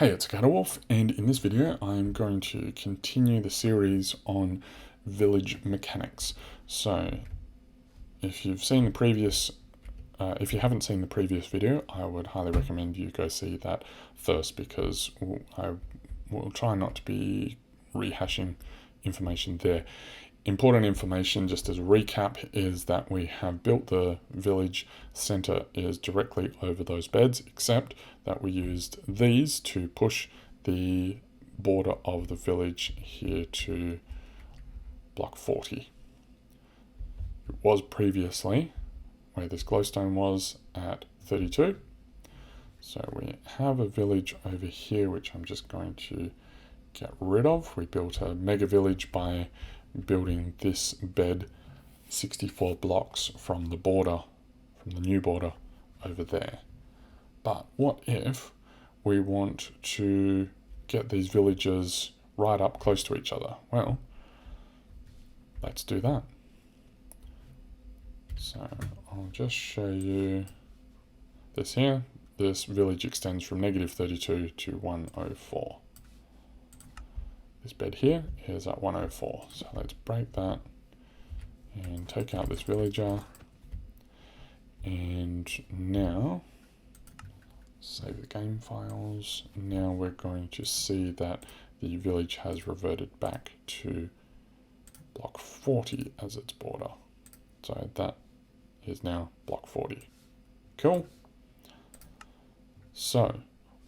Hey, it's Catawolf, and in this video I'm going to continue the series on village mechanics. So, if you've seen the previous, if you haven't seen the previous video, I would highly recommend you go see that first, because I will try not to be rehashing information there. Important information, just as a recap, is that we have built the village center is directly over those beds, except that we used these to push the border of the village here to block 40. It was previously where this glowstone was at 32. So we have a village over here, which I'm just going to get rid of. We built a mega village by building this bed 64 blocks from the border, from the new border over there. But what if we want to get these villages right up close to each other? Well, let's do that. So I'll just show you this here. This village extends from -32 to 104. This bed here is at 104. So let's break that and take out this villager. And now, save the game files. Now we're going to see that the village has reverted back to block 40 as its border. So that is now block 40. Cool. So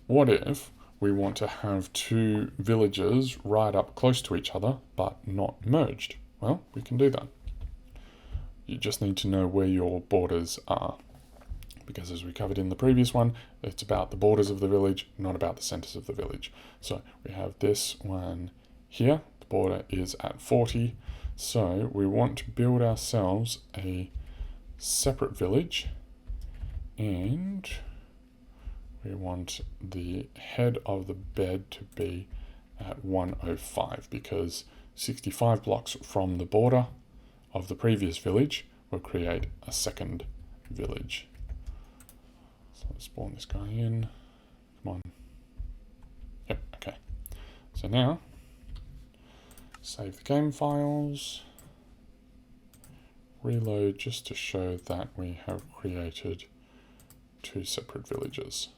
what if we want to have two villages right up close to each other, but not merged? Well, we can do that. You just need to know where your borders are, because as we covered in the previous one, it's about the borders of the village, not about the centers of the village. So we have this one here. The border is at 40. So we want to build ourselves a separate village, and we want the head of the bed to be at 105, because 65 blocks from the border of the previous village will create a second village. So let's spawn this guy in. Come on. Yep, okay. So now, save the game files, reload just to show that we have created two separate villages.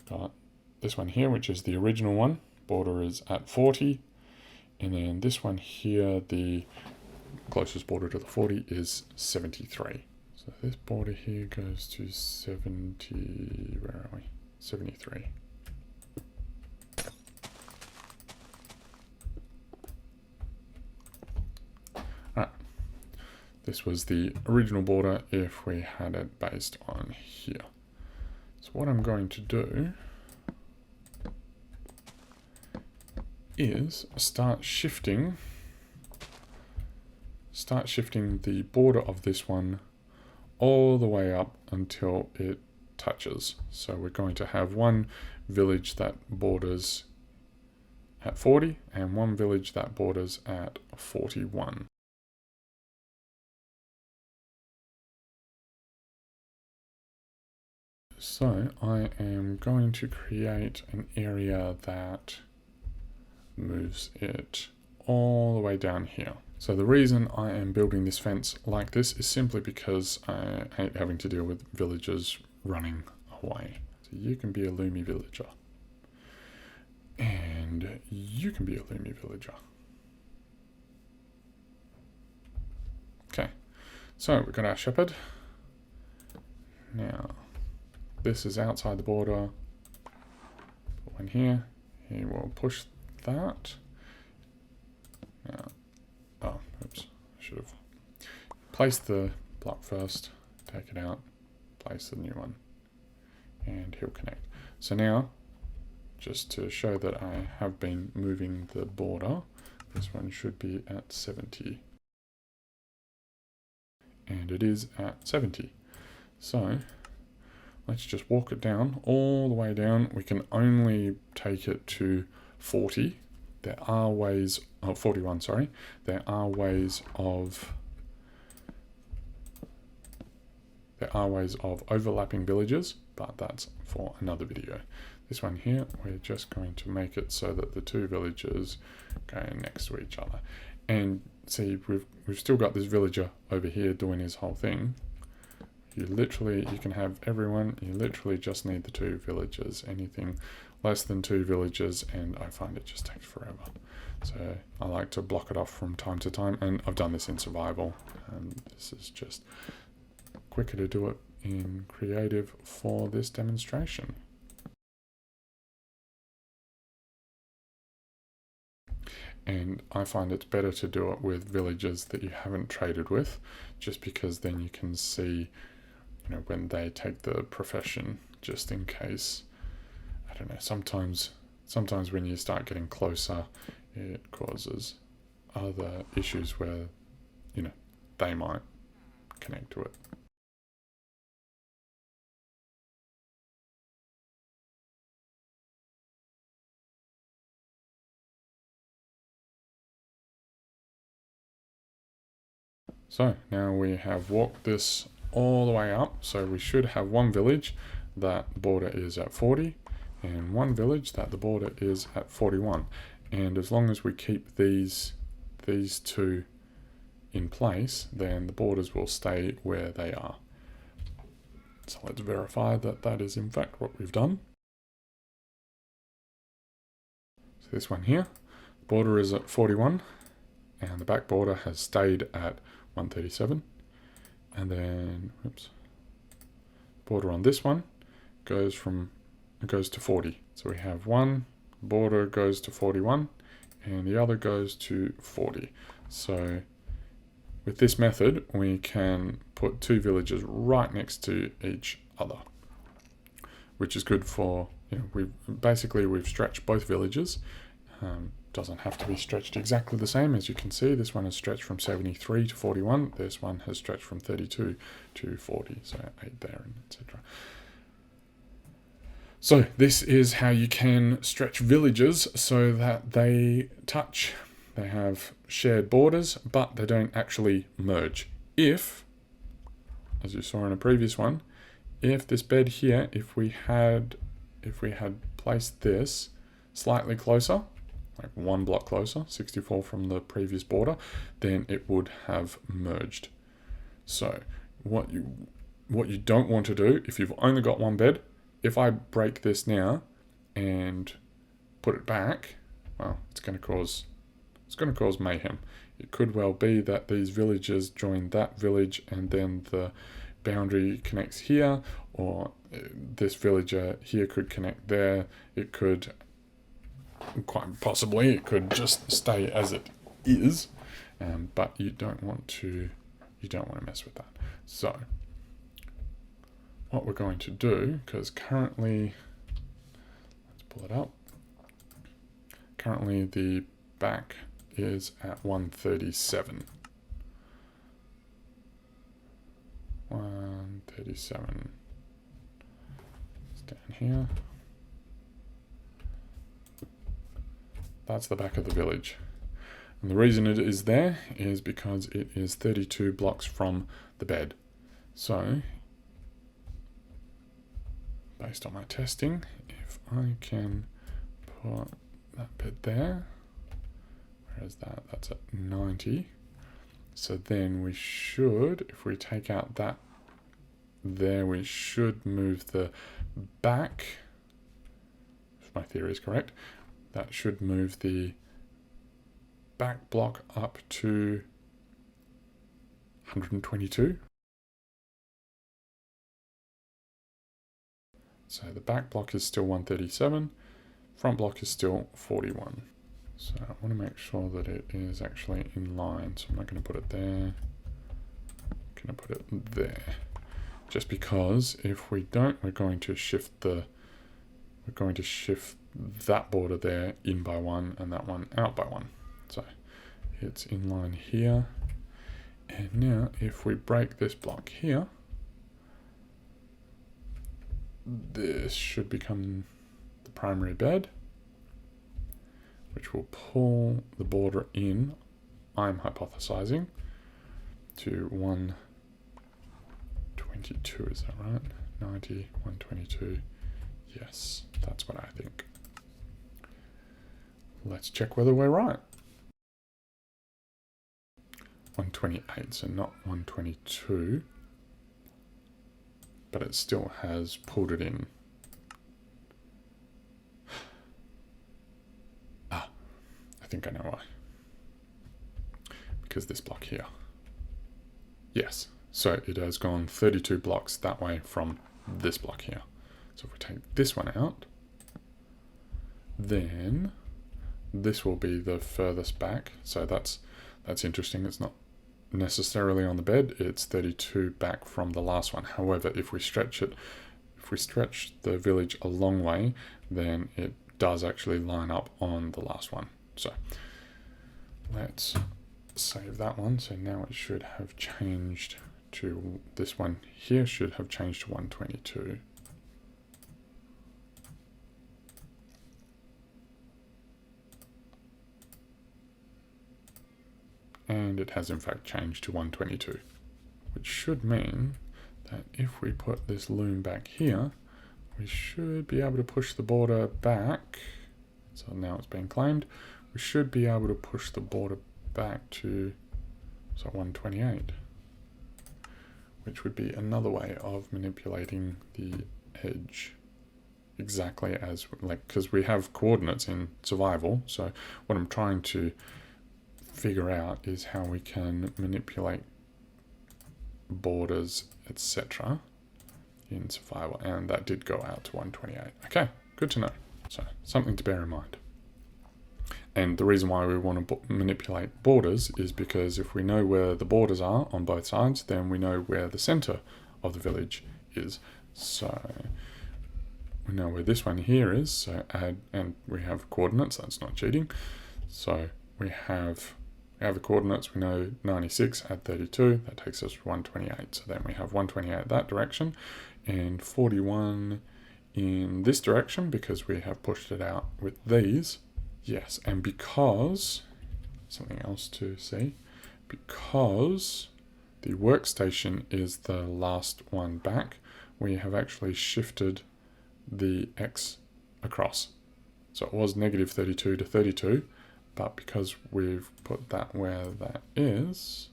Got this one here, which is the original one. Border is at 40. And then this one here, the closest border to the 40 is 73. So this border here goes to 70, where are we? 73. Alright. This was the original border if we had it based on here. So what I'm going to do is start shifting the border of this one all the way up until it touches. So we're going to have one village that borders at 40 and one village that borders at 41. So I am going to create an area that moves it all the way down here. So the reason I am building this fence like this is simply because I hate having to deal with villagers running away. So you can be a Lumi villager. And you can be a Lumi villager. Okay, so we've got our shepherd. Now, this is outside the border. Put one here. He will push that. Now, oh, oops. I should have placed the block first. Take it out. Place the new one. And he'll connect. So now, just to show that I have been moving the border, this one should be at 70. And it is at 70. So let's just walk it down all the way down. We can only take it to 40. There are ways, 41, sorry. There are ways of overlapping villages, but that's for another video. this one here, we're just going to make it so that the two villages go next to each other. And see, we've still got this villager over here doing his whole thing. You can have everyone, you literally just need the two villagers. Anything less than two villagers, and I find it just takes forever. So I like to block it off from time to time, and I've done this in survival. This is just quicker to do it in creative for this demonstration. And I find it's better to do it with villagers that you haven't traded with, just because then you can see, when they take the profession, just in case, I don't know, sometimes when you start getting closer, it causes other issues where, they might connect to it. So now we have walked this all the way up, so we should have one village that the border is at 40 and one village that the border is at 41. And as long as we keep these two in place, then the borders will stay where they are. So let's verify that that is in fact what we've done. So this one here, the border is at 41 and the back border has stayed at 137. And then, border on this one goes to 40. So we have one border goes to 41 and the other goes to 40. So with this method, we can put two villages right next to each other, which is good for, we've stretched both villages. Doesn't have to be stretched exactly the same. As you can see, this one has stretched from 73 to 41. This one has stretched from 32 to 40. So 8 there, and etc. So this is how you can stretch villages so that they touch. They have shared borders, but they don't actually merge. If, as you saw in a previous one, if this bed here, if we had placed this slightly closer, like one block closer, 64 from the previous border, then it would have merged. So what you don't want to do, if you've only got one bed, if I break this now and put it back, well, it's going to cause mayhem. It could well be that these villages join that village and then the boundary connects here, or this villager here could connect there. It could quite possibly, it could just stay as it is, but you don't want to mess with that. So what we're going to do, because currently, let's pull it up. Currently the back is at 137. 137. It's down here. That's the back of the village. And the reason it is there is because it is 32 blocks from the bed. So, based on my testing, if I can put that bed there, where is that? That's at 90. So then we should, if we take out that there, we should move the back, if my theory is correct, that should move the back block up to 122. So the back block is still 137, front block is still 41. So I want to make sure that it is actually in line. So I'm not going to put it there. I'm going to put it there. Just because if we don't, we're going to shift that border there in by one and that one out by one. So it's in line here. And now if we break this block here, this should become the primary bed, which will pull the border in, I'm hypothesizing, to 122, is that right? 90, 122, Yes, that's what I think. Let's check whether we're right. 128, so not 122, but it still has pulled it in. Ah, I think I know why. Because this block here. Yes, so it has gone 32 blocks that way from this block here. So if we take this one out, then this will be the furthest back. So that's interesting. It's not necessarily on the bed, it's 32 back from the last one. However, if we stretch the village a long way, then it does actually line up on the last one. So let's save that one. So now it should have changed to, this one here should have changed to 122. And it has in fact changed to 122, which should mean that if we put this loom back here, we should be able to push the border back. So now it's being claimed. We should be able to push the border back to 128, which would be another way of manipulating the edge. Exactly as, because we have coordinates in survival. So what I'm trying to figure out is how we can manipulate borders, etc. in survival, and that did go out to 128. Okay, good to know. So something to bear in mind. And the reason why we want to manipulate borders is because if we know where the borders are on both sides, then we know where the center of the village is. So we know where this one here is, so add, and we have coordinates, that's not cheating. So we have the coordinates, we know 96 at 32, that takes us to 128. So then we have 128 that direction and 41 in this direction because we have pushed it out with these. Yes, and because, something else to see, because the workstation is the last one back, we have actually shifted the X across. So it was negative 32 to 32, but because we've put that where that is,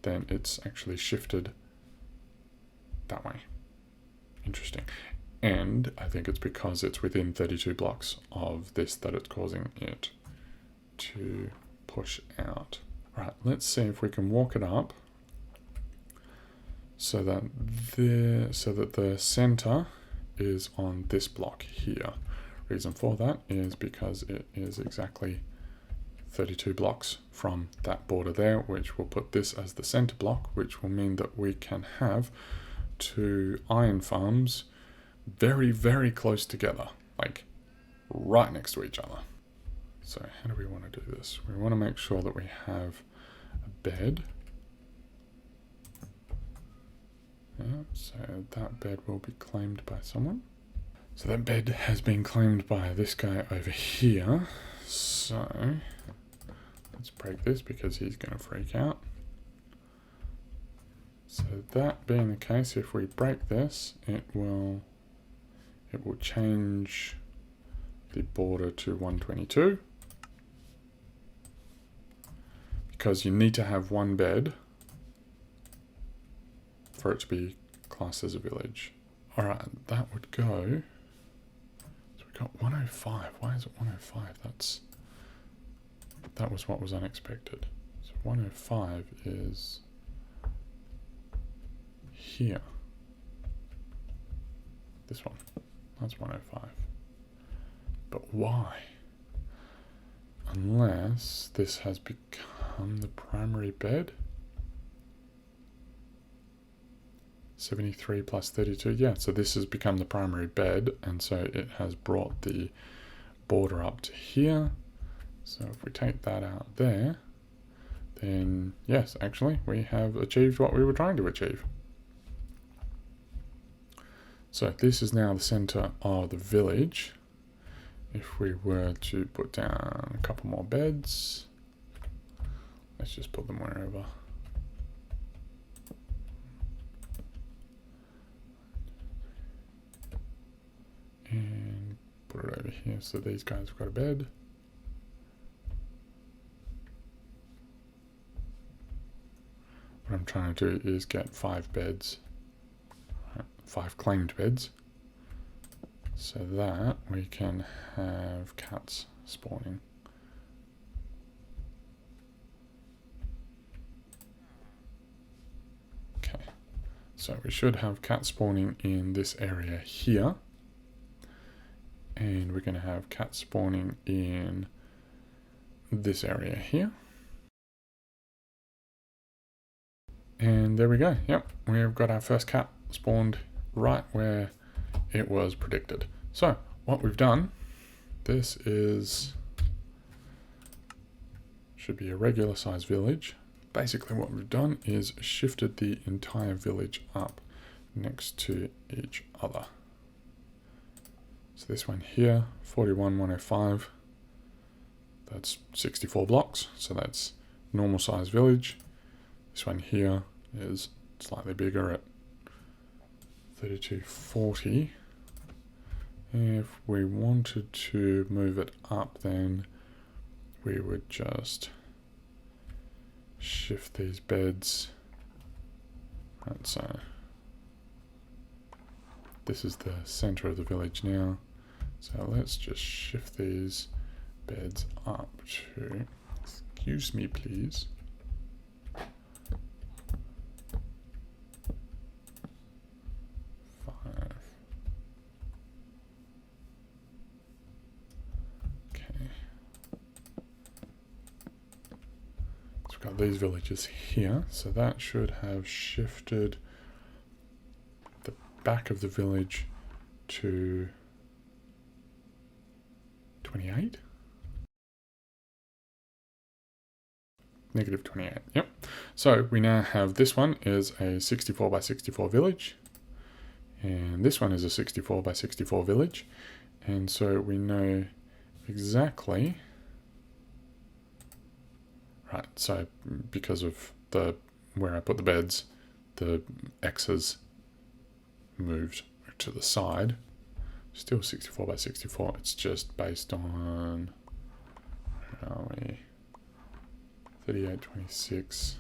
then it's actually shifted that way. Interesting. And I think it's because it's within 32 blocks of this that it's causing it to push out. Right, let's see if we can walk it up so that the center is on this block here. Reason for that is because it is exactly 32 blocks from that border there, which will put this as the center block, which will mean that we can have two iron farms very, very close together, like right next to each other. So how do we want to do this? We want to make sure that we have a bed. Yeah, so that bed will be claimed by someone. So that bed has been claimed by this guy over here. So let's break this because he's going to freak out. So that being the case, if we break this, it will change the border to 122. Because you need to have one bed for it to be classed as a village. Alright, that would go. So we got 105. Why is it 105? That was what was unexpected. So 105 is here. This one. That's 105. But why? Unless this has become the primary bed. 73 plus 32. Yeah, so this has become the primary bed, and so it has brought the border up to here. So if we take that out there, then yes, actually, we have achieved what we were trying to achieve. So this is now the center of the village. If we were to put down a couple more beds, let's just put them wherever. put it over here so these guys have got a bed. What I'm trying to do is get 5 beds, 5 claimed beds, so that we can have cats spawning. Okay, so we should have cats spawning in this area here, and we're going to have cats spawning in this area here. And there we go. Yep, we've got our first cat spawned right where it was predicted. So what we've done, this should be a regular size village. Basically what we've done is shifted the entire village up next to each other. So this one here, 41,105, that's 64 blocks, so that's normal size village. This one here is slightly bigger at 3240. If we wanted to move it up, then we would just shift these beds. Right, so this is the center of the village now. So let's just shift these beds up to, excuse me please, 5. Okay. So we've got these villages here, so that should have shifted the back of the village to 28? Negative 28, yep. So we now have this one is a 64 by 64 village, and this one is a 64 by 64 village, and so we know exactly, right, so because of where I put the beds, the X's moved to the side. Still 64 by 64, it's just based on, where are we, 3826.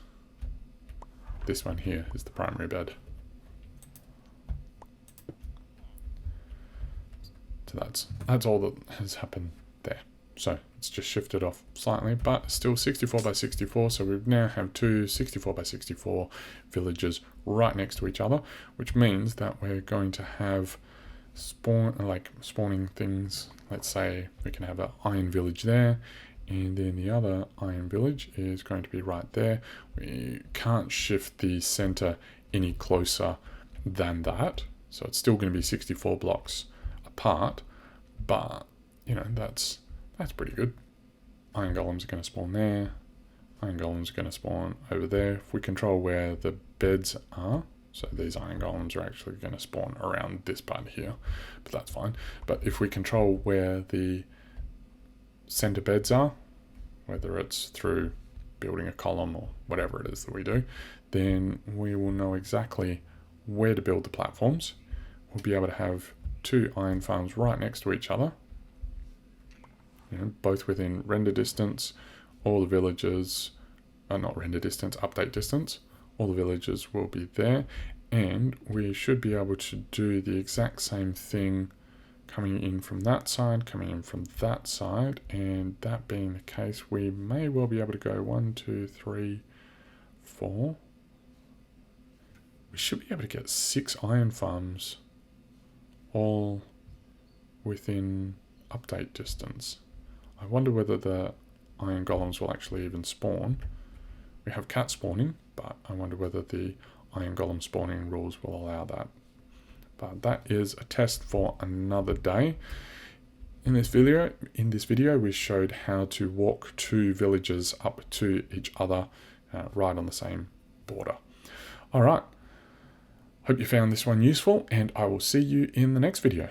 This one here is the primary bed. So that's all that has happened there. So it's just shifted off slightly, but still 64 by 64, so we now have two 64 by 64 villages right next to each other, which means that we're going to have spawning things. Let's say we can have an iron village there, and then the other iron village is going to be right there. We can't shift the center any closer than that, so it's still going to be 64 blocks apart, but you know, that's pretty good. Iron golems are going to spawn there, iron golems are going to spawn over there. If we control where the beds are, so these iron golems are actually going to spawn around this part here, but that's fine. But if we control where the center beds are, whether it's through building a column or whatever it is that we do, then we will know exactly where to build the platforms. We'll be able to have two iron farms right next to each other, you know, both within render distance. All the villages are not render distance, update distance. All the villages will be there, and we should be able to do the exact same thing coming in from that side, coming in from that side, and that being the case, we may well be able to go 1, 2, 3, 4. We should be able to get 6 iron farms all within update distance. I wonder whether the iron golems will actually even spawn. We have cat spawning, but I wonder whether the iron golem spawning rules will allow that. But that is a test for another day. In this video, we showed how to walk two villages up to each other right on the same border. All right. Hope you found this one useful, and I will see you in the next video.